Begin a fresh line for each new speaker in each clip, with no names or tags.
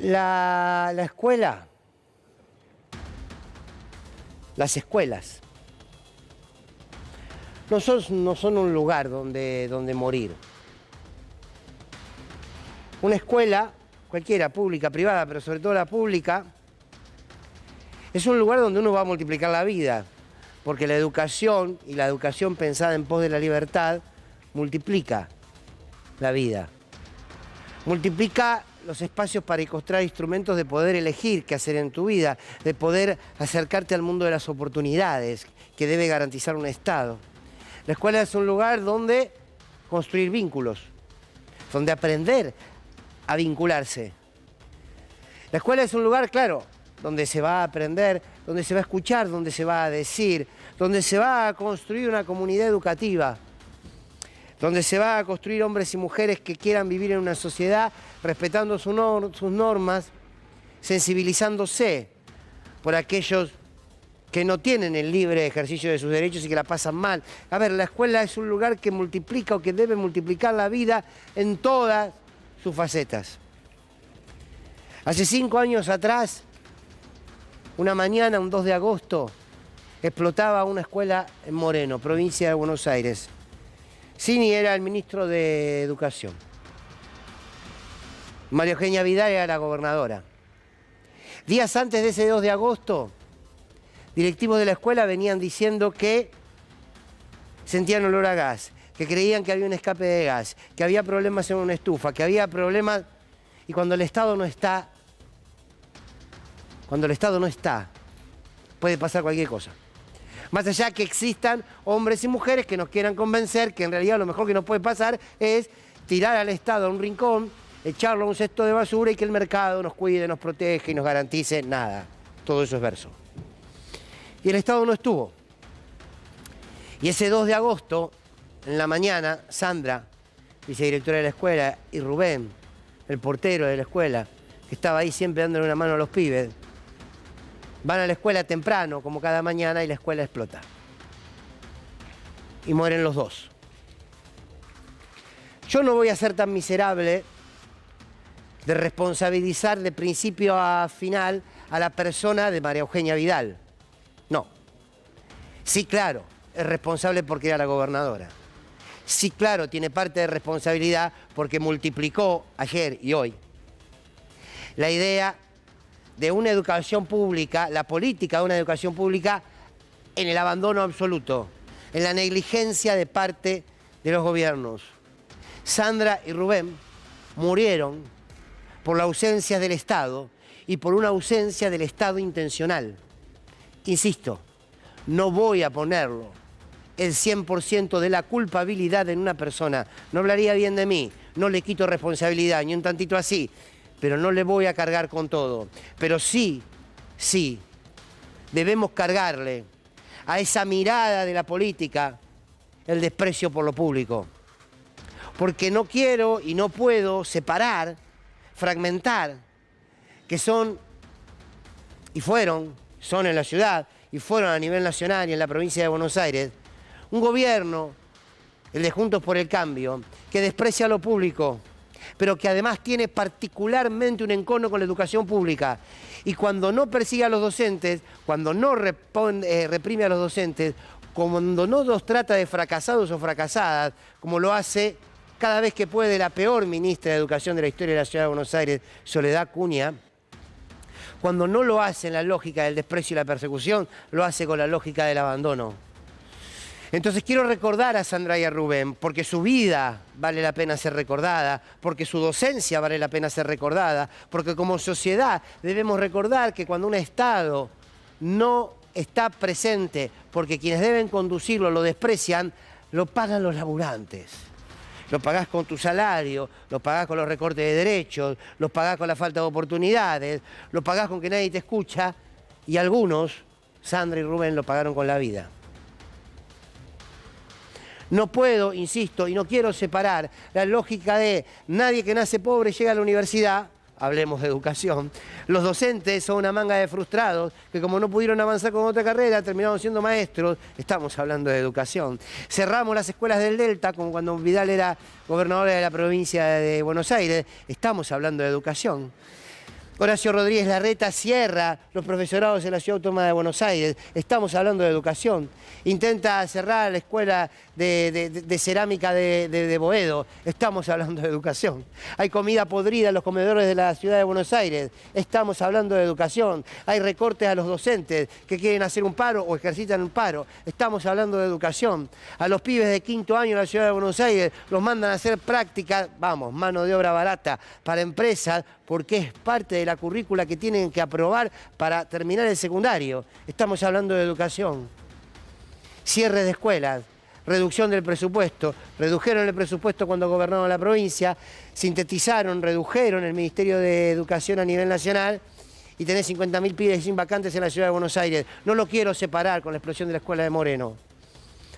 La escuela, las escuelas, no son un lugar donde morir. Una escuela, cualquiera, pública, privada, pero sobre todo la pública, es un lugar donde uno va a multiplicar la vida, porque la educación, y la educación pensada en pos de la libertad, multiplica la vida. Multiplica los espacios para encontrar instrumentos de poder elegir qué hacer en tu vida, de poder acercarte al mundo de las oportunidades que debe garantizar un Estado. La escuela es un lugar donde construir vínculos, donde aprender a vincularse. La escuela es un lugar, claro, donde se va a aprender, donde se va a escuchar, donde se va a decir, donde se va a construir una comunidad educativa, donde se va a construir hombres y mujeres que quieran vivir en una sociedad respetando sus normas, sensibilizándose por aquellos que no tienen el libre ejercicio de sus derechos y que la pasan mal. A ver, la escuela es un lugar que multiplica o que debe multiplicar la vida en todas sus facetas. Hace 5 años atrás, una mañana, un 2 de agosto, explotaba una escuela en Moreno, provincia de Buenos Aires. Cini era el ministro de Educación. María Eugenia Vidal era la gobernadora. Días antes de ese 2 de agosto, directivos de la escuela venían diciendo que sentían olor a gas, que creían que había un escape de gas, que había problemas en una estufa, que había problemas... Y cuando el Estado no está, puede pasar cualquier cosa. Más allá que existan hombres y mujeres que nos quieran convencer que en realidad lo mejor que nos puede pasar es tirar al Estado a un rincón, echarlo a un cesto de basura y que el mercado nos cuide, nos protege y nos garantice nada. Todo eso es verso. Y el Estado no estuvo. Y ese 2 de agosto, en la mañana, Sandra, vicedirectora de la escuela, y Rubén, el portero de la escuela, que estaba ahí siempre dándole una mano a los pibes, van a la escuela temprano, como cada mañana, y la escuela explota. Y mueren los dos. Yo no voy a ser tan miserable de responsabilizar de principio a final a la persona de María Eugenia Vidal. No. Sí, claro, es responsable porque era la gobernadora. Sí, claro, tiene parte de responsabilidad porque multiplicó ayer y hoy la idea de una educación pública, la política de una educación pública en el abandono absoluto, en la negligencia de parte de los gobiernos. Sandra y Rubén murieron por la ausencia del Estado y por una ausencia del Estado intencional. Insisto, no voy a ponerlo el 100% de la culpabilidad en una persona. No hablaría bien de mí, no le quito responsabilidad, ni un tantito así, pero no le voy a cargar con todo. Pero sí, debemos cargarle a esa mirada de la política el desprecio por lo público. Porque no quiero y no puedo separar, fragmentar, que son y son en la ciudad y fueron a nivel nacional y en la provincia de Buenos Aires, un gobierno, el de Juntos por el Cambio, que desprecia lo público, pero que además tiene particularmente un encono con la educación pública. Y cuando no persigue a los docentes, cuando no reprime a los docentes, cuando no los trata de fracasados o fracasadas, como lo hace cada vez que puede la peor ministra de Educación de la historia de la Ciudad de Buenos Aires, Soledad Cunha, cuando no lo hace en la lógica del desprecio y la persecución, lo hace con la lógica del abandono. Entonces quiero recordar a Sandra y a Rubén, porque su vida vale la pena ser recordada, porque su docencia vale la pena ser recordada, porque como sociedad debemos recordar que cuando un Estado no está presente, porque quienes deben conducirlo lo desprecian, lo pagan los laburantes. Lo pagás con tu salario, lo pagás con los recortes de derechos, lo pagás con la falta de oportunidades, lo pagás con que nadie te escucha, y algunos, Sandra y Rubén, lo pagaron con la vida. No puedo, insisto, y no quiero separar la lógica de nadie que nace pobre llega a la universidad, hablemos de educación, los docentes son una manga de frustrados que como no pudieron avanzar con otra carrera terminaron siendo maestros, estamos hablando de educación. Cerramos las escuelas del Delta, como cuando Vidal era gobernadora de la provincia de Buenos Aires, estamos hablando de educación. Horacio Rodríguez Larreta cierra los profesorados en la Ciudad Autónoma de Buenos Aires. Estamos hablando de educación. Intenta cerrar la escuela de cerámica de Boedo. Estamos hablando de educación. Hay comida podrida en los comedores de la Ciudad de Buenos Aires. Estamos hablando de educación. Hay recortes a los docentes que quieren hacer un paro o ejercitan un paro. Estamos hablando de educación. A los pibes de 5º año en la Ciudad de Buenos Aires los mandan a hacer prácticas, vamos, mano de obra barata para empresas, porque es parte de la currícula que tienen que aprobar para terminar el secundario. Estamos hablando de educación. Cierre de escuelas, reducción del presupuesto. Redujeron el presupuesto cuando gobernaron la provincia, sintetizaron, redujeron el Ministerio de Educación a nivel nacional y tenés 50.000 pibes sin vacantes en la Ciudad de Buenos Aires. No lo quiero separar con la explosión de la escuela de Moreno,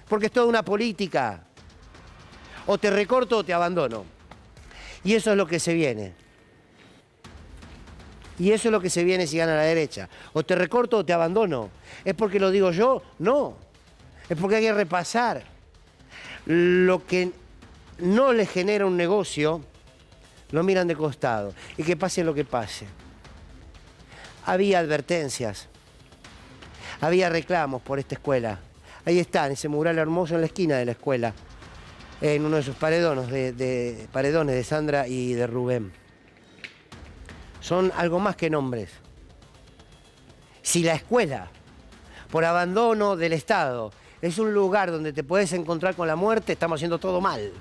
porque es toda una política. O te recorto o te abandono. Y eso es lo que se viene. Y eso es lo que se viene si gana la derecha. O te recorto o te abandono. ¿Es porque lo digo yo? No. Es porque hay que repasar lo que no le genera un negocio, lo miran de costado. Y que pase lo que pase. Había advertencias. Había reclamos por esta escuela. Ahí está, en ese mural hermoso en la esquina de la escuela. En uno de esos paredones de Sandra y de Rubén. Son algo más que nombres. Si la escuela, por abandono del Estado, es un lugar donde te puedes encontrar con la muerte, estamos haciendo todo mal.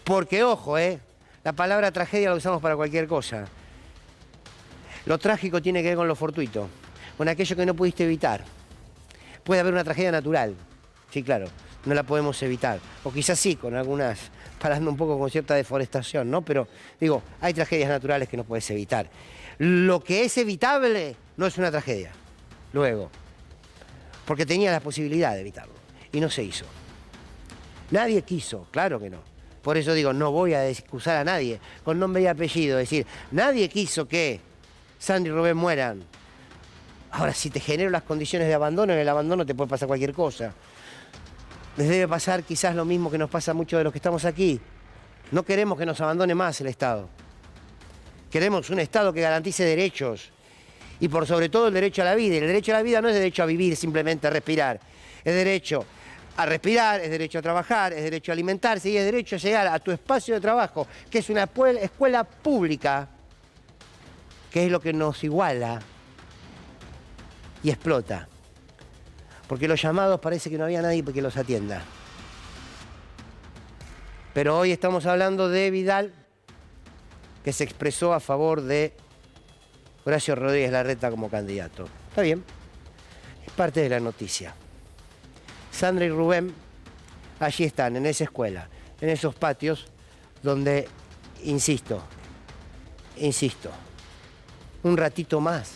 Porque, ojo, la palabra tragedia la usamos para cualquier cosa. Lo trágico tiene que ver con lo fortuito, con aquello que no pudiste evitar. Puede haber una tragedia natural, sí, claro, no la podemos evitar. O quizás sí, con algunas, parando un poco con cierta deforestación, ¿no? Pero, digo, hay tragedias naturales que no puedes evitar. Lo que es evitable no es una tragedia, luego. Porque tenía la posibilidad de evitarlo. Y no se hizo. Nadie quiso, claro que no. Por eso digo, no voy a excusar a nadie con nombre y apellido. Es decir, nadie quiso que Sandra y Rubén mueran. Ahora, si te genero las condiciones de abandono, en el abandono te puede pasar cualquier cosa. Les debe pasar quizás lo mismo que nos pasa a muchos de los que estamos aquí. No queremos que nos abandone más el Estado. Queremos un Estado que garantice derechos. Y por sobre todo el derecho a la vida. Y el derecho a la vida no es derecho a vivir, simplemente a respirar. Es derecho a respirar, es derecho a trabajar, es derecho a alimentarse y es derecho a llegar a tu espacio de trabajo, que es una escuela pública, que es lo que nos iguala y explota. Porque los llamados parece que no había nadie que los atienda. Pero hoy estamos hablando de Vidal, que se expresó a favor de Horacio Rodríguez Larreta como candidato. Está bien, es parte de la noticia. Sandra y Rubén allí están, en esa escuela, en esos patios donde, insisto, un ratito más,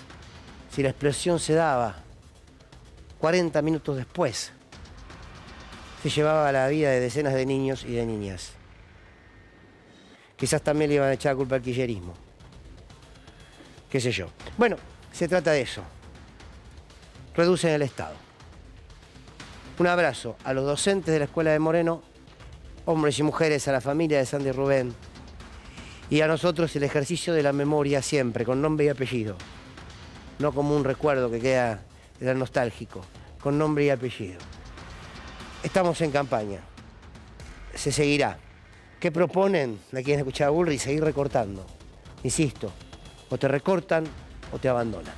si la explosión se daba 40 minutos después, se llevaba la vida de decenas de niños y de niñas. Quizás también le iban a echar la culpa al kirchnerismo. Qué sé yo. Bueno, se trata de eso. Reducen el Estado. Un abrazo a los docentes de la Escuela de Moreno, hombres y mujeres, a la familia de Sandra y Rubén, y a nosotros el ejercicio de la memoria siempre, con nombre y apellido. No como un recuerdo que queda nostálgico, con nombre y apellido. Estamos en campaña. Se seguirá. ¿Qué proponen? La quieren escuchar a Bullrich, seguir recortando. Insisto, o te recortan o te abandonan.